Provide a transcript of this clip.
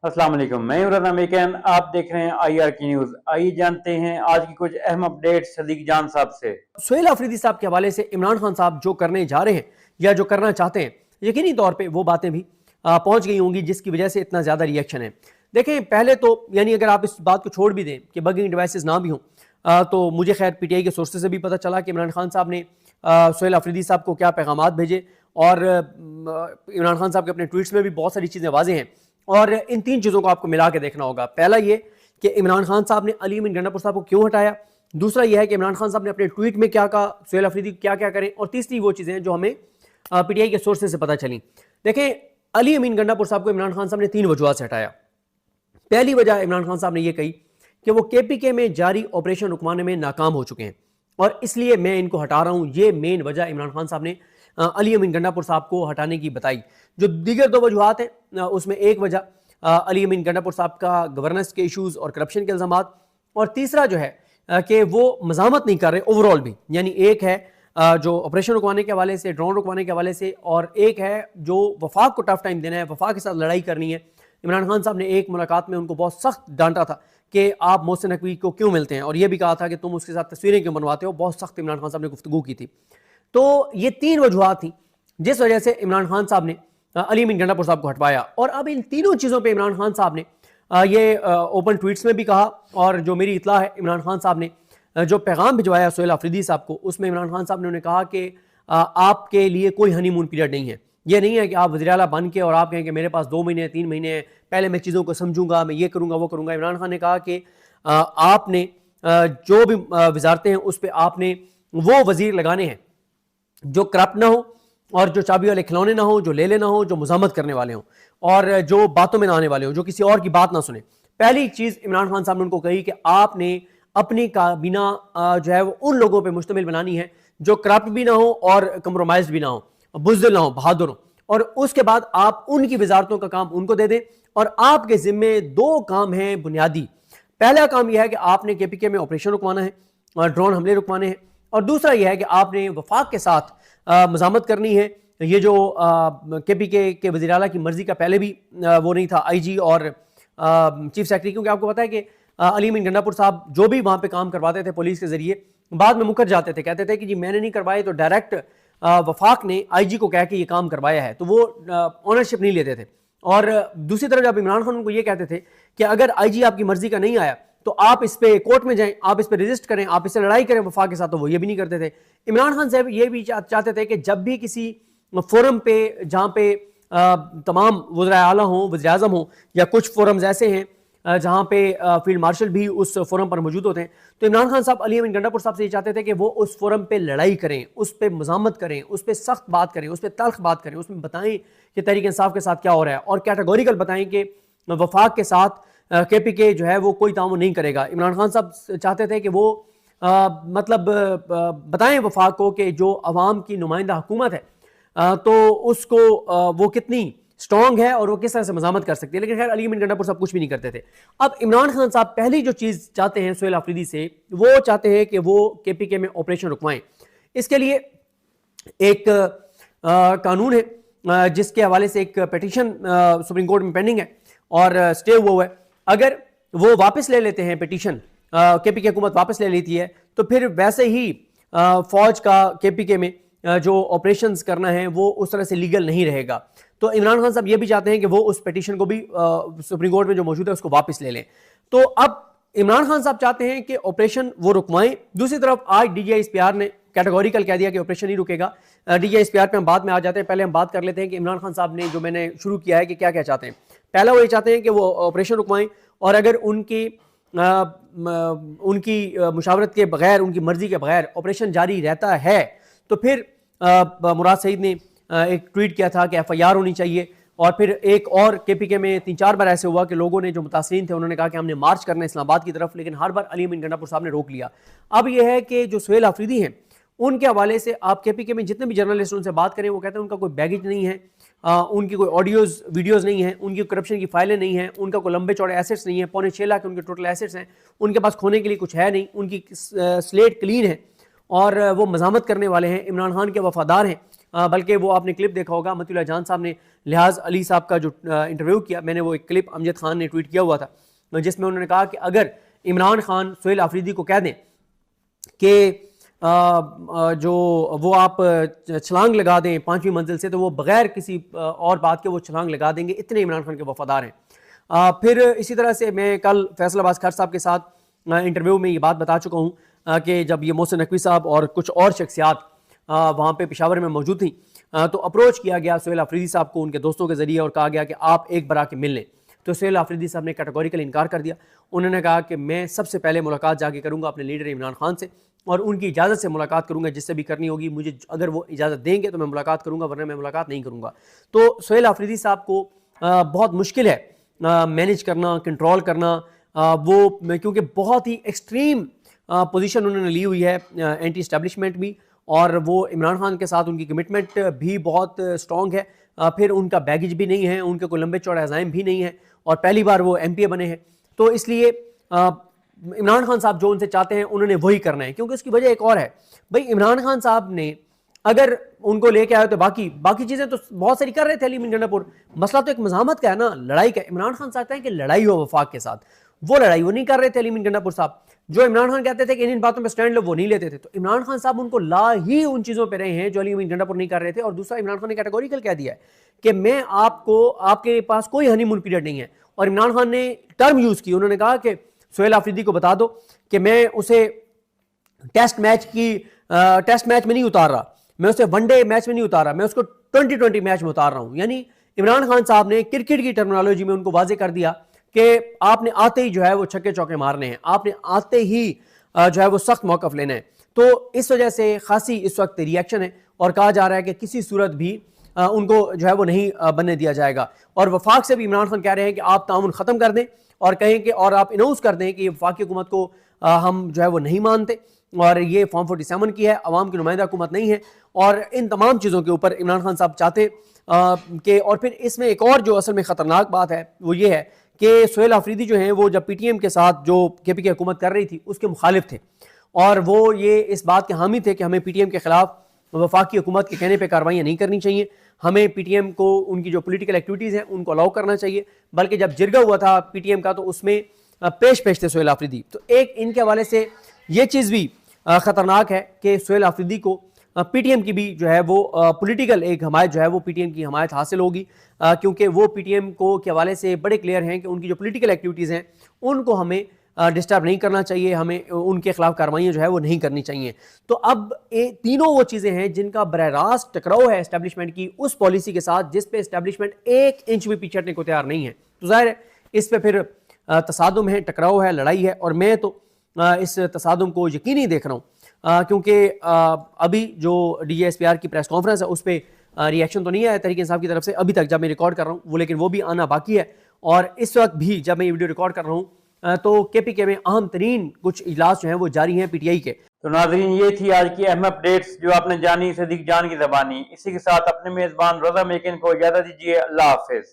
अस्सलाम वालेकुम, मैं इमरान अमेरिकन। आप देख रहे हैं IR की न्यूज़। आइए जानते हैं आज की कुछ अहम अपडेट सदीक जान साहब से। सुहेल अफरीदी साहब के हवाले से इमरान खान साहब जो करने जा रहे हैं या जो करना चाहते हैं, यकीनी तौर पे वो बातें भी पहुंच गई होंगी जिसकी वजह से इतना ज़्यादा रिएक्शन है। देखें, पहले तो यानी अगर आप इस बात को छोड़ भी दें कि बगिंग डिवाइसेस ना भी हों, तो मुझे खैर PTI के सोर्सेज से भी पता चला कि इमरान खान साहब ने सुहेल अफरीदी साहब को क्या पैगामात भेजे, और इमरान खान साहब के अपने ट्वीट्स में भी बहुत सारी चीज़ें वाज़ेह हैं। और इन तीन चीज़ों को आपको मिला के देखना होगा। पहला ये कि इमरान खान साहब ने अली अमीन गंडापुर साहब को क्यों हटाया, दूसरा यह है कि इमरान खान साहब ने अपने ट्वीट में क्या कहा, सुहेल अफरीदी क्या क्या करें, और तीसरी वो चीज़ें हैं जो हमें PTI के सोर्सेज से पता चली। देखें, अली अमीन गंडापुर साहब को इमरान खान साहब ने तीन वजूहत से हटाया। पहली वजह इमरान खान साहब ने यह कही कि वो KPK में जारी ऑपरेशन रुकवाने में नाकाम हो चुके हैं और इसलिए मैं इनको हटा रहा हूं। ये मेन वजह इमरान खान साहब ने अली अमीन गंडापुर साहब को हटाने की बताई। जो दीगर दो वजूहत हैं, उसमें एक वजह अली अमीन गंडापुर साहब का गवर्नेंस के इशूज़ और करप्शन के इल्ज़ामात, और तीसरा जो है कि वो मज़ामत नहीं कर रहे ओवरऑल भी। यानी एक है जो ऑपरेशन रुकवाने के हवाले से, ड्रोन रुकवाने के हवाले से, और एक है जो वफाक को टफ टाइम देना है, वफाक के साथ लड़ाई करनी है। इमरान खान साहब ने एक मुलाकात में उनको बहुत सख्त डांटा था कि आप मोहसिन नकवी को क्यों मिलते हैं, और यह भी कहा था कि तुम उसके साथ तस्वीरें क्यों बनवाते हो। बहुत सख्त इमरान खान साहब ने गुफ्तगू की थी। तो ये तीन वजूहत थी जिस वजह से इमरान खान साहब ने अली अमीन गंडापुर साहब को हटवाया। और अब इन तीनों चीज़ों पे इमरान खान साहब ने ये ओपन ट्वीट्स में भी कहा, और जो मेरी इतला है, इमरान खान साहब ने जो पैगाम भिजवाया सुहेल अफरीदी साहब को, उसमें इमरान खान साहब ने उन्हें कहा कि आपके लिए कोई हनीमून पीरियड नहीं है। ये नहीं है कि आप वज़ीर आला बन के और आप कहें कि मेरे पास 2 महीने 3 महीने हैं, पहले मैं चीज़ों को समझूंगा, मैं ये करूंगा वो करूंगा। इमरान खान ने कहा कि आपने जो भी वजारतें हैं उस पर आपने वो वजीर लगाने हैं जो करप्ट ना हो, और जो चाबी वाले खिलौने ना हो, जो ले लेना हो, जो मुजामत करने वाले हों, और जो बातों में ना आने वाले हों, जो किसी और की बात ना सुने। पहली चीज़ इमरान खान साहब ने उनको कही कि आपने अपनी काबीना जो है वो उन लोगों पर मुश्तमिल बनानी है जो करप्ट भी ना हो और कंप्रोमाइज भी ना हो, बुज़दिल ना हो, बहादुर हो। और उसके बाद आप उनकी वजारतों का काम उनको दे दें, और आपके ज़िम्मे 2 काम हैं बुनियादी। पहला काम यह है कि आपने KPK में ऑपरेशन रुकवाना है और ड्रोन हमले रुकवाने हैं, और दूसरा यह है कि आपने वफाक के साथ मज़ामत करनी है। ये जो KPK के वज़ीर आला की मर्जी का पहले भी वो नहीं था, IG और चीफ सेक्रेटरी, क्योंकि आपको पता है कि अली अमीन गंडापुर साहब जो भी वहाँ पे काम करवाते थे पुलिस के जरिए, बाद में मुकर जाते थे, कहते थे कि जी मैंने नहीं करवाए, तो डायरेक्ट वफाक ने IG को कह के ये काम करवाया है, तो वो ऑनरशिप नहीं लेते थे। और दूसरी तरफ जब इमरान खान उनको ये कहते थे कि अगर IG आपकी मर्जी का नहीं आया तो आप इस पे कोर्ट में जाएं, आप इस पे रजिस्ट करें, आप इससे लड़ाई करें वफाक के साथ, तो वो ये भी नहीं करते थे। इमरान खान साहब ये भी चाहते थे कि जब भी किसी फोरम पे जहाँ पे तमाम वज़ीर आला हों, वज़ीर आज़म हों, या कुछ फोरम्स ऐसे हैं जहाँ पे फील्ड मार्शल भी उस फोरम पर मौजूद होते हैं, तो इमरान खान साहब अली अमीन गंडापुर साहब से ये चाहते थे कि वो उस फोरम पे लड़ाई करें, उस पर मज़ामत करें, उस पर सख्त बात करें, उस पर तल्ख बात करें, उसमें बताएं कि तहरीक इंसाफ के साथ क्या हो रहा है, और कैटेगोरिकल बताएं कि वफाक के साथ KPK जो है वो कोई ताउन नहीं करेगा। इमरान खान साहब चाहते थे कि वो मतलब बताएं वफाक को कि जो अवाम की नुमाइंदा हुकूमत है तो उसको वो कितनी स्ट्रॉन्ग है और वो किस तरह से मज़ामत कर सकती है। लेकिन खैर अली अमीन गंडापुर साहब कुछ भी नहीं करते थे। अब इमरान खान साहब पहली जो चीज़ चाहते हैं सुहेल अफरीदी से, वो चाहते हैं कि वो KPK में ऑपरेशन रुकवाएं। इसके लिए एक कानून है जिसके हवाले से एक पिटीशन सुप्रीम कोर्ट में पेंडिंग है और स्टे हुआ है। अगर वो वापस ले लेते हैं पिटीशन, KPK हुकूमत वापस ले लेती है, तो फिर वैसे ही फौज का KPK में जो ऑपरेशंस करना है वो उस तरह से लीगल नहीं रहेगा। तो इमरान खान साहब ये भी चाहते हैं कि वो उस पिटीशन को भी सुप्रीम कोर्ट में जो मौजूद है उसको वापस ले लें। तो अब इमरान खान साहब चाहते हैं कि ऑपरेशन वो रुकवाएं। दूसरी तरफ आज DGI SPR ने कैटेगोरिकल कह दिया कि ऑपरेशन नहीं रुकेगा। DGI SPR पे हम बाद में आ जाते हैं, पहले हम बात कर लेते हैं कि इमरान खान साहब ने जो मैंने शुरू किया है कि क्या क्या चाहते हैं। पहला वो ये चाहते हैं कि वो ऑपरेशन रुकवाएं, और अगर उनकी मुशावरत के बगैर, उनकी मर्जी के बगैर ऑपरेशन जारी रहता है तो फिर मुराद सईद ने एक ट्वीट किया था कि FIR होनी चाहिए। और फिर एक और KPK में 3-4 बार ऐसे हुआ कि लोगों ने जो मुतासरीन थे उन्होंने कहा कि हमने मार्च करना है इस्लामाबाद की तरफ, लेकिन हर बार अली अमीन गंडापुर साहब ने रोक लिया। अब यह है कि जो सुहेल अफरीदी हैं उनके हवाले से आप KPK में जितने भी जर्नलिस्ट उनसे बात करें वो कहते हैं उनका कोई बैगेज नहीं है, उनकी कोई ऑडियोज वीडियोज़ नहीं है, उनकी करप्शन की फाइलें नहीं हैं, उनका कोई लंबे चौड़े एसेट्स नहीं है, 6.25 लाख उनके टोटल एसेट्स हैं, उनके पास खोने के लिए कुछ है नहीं, उनकी स्लेट क्लीन है और वो मज़ामत करने वाले हैं, इमरान खान के वफादार हैं। बल्कि वो आपने क्लिप देखा होगा, मतीउल्लाह जान साहब ने लिहाज अली साहब का जो इंटरव्यू किया, मैंने वो एक क्लिप अमजद खान ने ट्वीट किया हुआ था, जिसमें उन्होंने कहा कि अगर इमरान खान सुहेल आफरीदी को कह दें कि जो वो आप छलांग लगा दें 5वीं मंजिल से, तो वो बगैर किसी और बात के वो छलांग लगा देंगे, इतने इमरान खान के वफादार हैं। फिर इसी तरह से मैं कल फैसल अब्बास खान साहब के साथ इंटरव्यू में ये बात बता चुका हूँ कि जब ये मोहसिन नकवी साहब और कुछ और शख्सियात वहाँ पे पेशावर में मौजूद थी, तो अप्रोच किया गया सुहेल आफरीदी साहब को उनके दोस्तों के जरिए और कहा गया कि आप एक बार आके मिल लें। तो सुहेल आफरीदी साहब ने कैटेगोरिकल इनकार कर दिया। उन्होंने कहा कि मैं सबसे पहले मुलाकात जाके करूँगा अपने लीडर इमरान खान से और उनकी इजाज़त से मुलाकात करूँगा, जिससे भी करनी होगी मुझे, अगर वो इजाज़त देंगे तो मैं मुलाकात करूँगा, वरना मैं मुलाकात नहीं करूँगा। तो सुहेल आफरीदी साहब को बहुत मुश्किल है मैनेज करना, कंट्रोल करना, क्योंकि बहुत ही एक्सट्रीम पोजीशन उन्होंने ली हुई है एंटी एस्टेब्लिशमेंट भी, और वो इमरान खान के साथ उनकी कमिटमेंट भी बहुत स्ट्रॉन्ग है। फिर उनका बैगेज भी नहीं है, उनके कोई लंबे चौड़े अज़ाइम भी नहीं है, और पहली बार वो MPA बने हैं। तो इसलिए इमरान खान साहब जो उनसे चाहते हैं उन्होंने वही करना है, क्योंकि उसकी वजह एक और है भाई, इमरान खान साहब ने अगर उनको लेके आए तो बाकी चीजें तो बहुत सारी कर रहे थे अली मीर गंडापुर, मसला तो एक मज़ामत का है ना, लड़ाई का। इमरान खान चाहते हैं कि लड़ाई हो वफाक के साथ, वो लड़ाई वो नहीं कर रहे थे अली मीर गंडापुर साहब। जो इमरान खान कहते थे कि इन बातों पे स्टैंड लो, वो नहीं लेते थे। तो इमरान खान साहब उनको ला ही उन चीजों पे रहे हैं जो अली मीर गंडापुर नहीं कर रहे थे। और दूसरा, इमरान खान ने कैटेगोरिकल कह दिया है कि मैं आपके पास कोई हनीमून पीरियड नहीं है। और इमरान खान ने टर्म यूज की, उन्होंने कहा कि सुहेल आफरीदी को बता दो कि मैं उसे टेस्ट मैच में नहीं उतार रहा, मैं उसे वनडे मैच में नहीं उतार रहा, मैं उसको 2020 मैच में उतार रहा हूं। यानी इमरान खान साहब ने क्रिकेट की टर्मिनोलॉजी में उनको वाजे कर दिया कि आपने आते ही जो है वो छक्के चौके मारने हैं, आपने आते ही जो है वो सख्त मौकफ लेना है। तो इस वजह से खासी इस वक्त रिएक्शन है और कहा जा रहा है कि किसी सूरत भी उनको जो है वो नहीं बनने दिया जाएगा। और वफाक से भी इमरान खान कह रहे हैं कि आप ताउन ख़त्म कर दें और कहें कि, और आप अनाउंस कर दें कि वफाकी हुकूमत को हम जो है वो नहीं मानते और ये फॉर्म 47 की है, अवाम की नुमाइंदा हुकूमत नहीं है। और इन तमाम चीज़ों के ऊपर इमरान खान साहब चाहते कि, और फिर इसमें एक और जो असल में ख़तरनाक बात है वो ये है कि सुहेल आफरीदी जो हैं वो जब PTM के साथ जो KPK हुकूमत कर रही थी उसके मुखालिफ थे, और वो ये इस बात के हामी थे कि हमें PTM के खिलाफ वफाकी हुकूमत के कहने पे कार्रवाइयाँ नहीं करनी चाहिए, हमें PTM को उनकी जो पोलिटिकल एक्टिविटीज़ हैं उनको अलाउ करना चाहिए। बल्कि जब जिरगा हुआ था PTM का तो उसमें पेश थे सुहेल आफरीदी। तो एक इनके हवाले से ये चीज़ भी ख़तरनाक है कि सुहेल आफरीदी को PTM की भी जो है वो पॉलिटिकल एक हमायत जो है वो PTM की हमायत हासिल होगी, क्योंकि वो PTM को के हवाले से बड़े क्लियर हैं कि उनकी जो पॉलिटिकल एक्टिविटीज़ हैं उनको हमें डिस्टर्ब नहीं करना चाहिए, हमें उनके खिलाफ कार्रवाइयाँ जो है वो नहीं करनी चाहिए। तो अब तीनों वो चीज़ें हैं जिनका बरह रास्त टकराव है इस्टेब्लिशमेंट की उस पॉलिसी के साथ जिस पे इस्टेब्लिशमेंट 1 इंच भी पीछे हटने को तैयार नहीं है। तो जाहिर है इस पे फिर तसादुम है, टकराव है, लड़ाई है, और मैं तो इस तसादुम को यकीनी देख रहा हूँ, क्योंकि अभी जो DGSPR की प्रेस कॉन्फ्रेंस है उस पर रिएक्शन तो नहीं आया तहरीक इंसाफ की तरफ से अभी तक, जब मैं रिकॉर्ड कर रहा हूँ वो, लेकिन वो भी आना बाकी है। और इस वक्त भी जब मैं ये वीडियो रिकॉर्ड कर रहा हूँ तो KPK में अहम तरीन कुछ इजलास जो हैं वो जारी हैं PTI के। तो नाज़रीन, ये थी आज की अहम अपडेट्स जो आपने जानी सदीक जान की ज़बानी। इसी के साथ अपने मेज़बान रज़ा मेकिन को इजाज़त दीजिए। अल्लाह हाफ़िज़।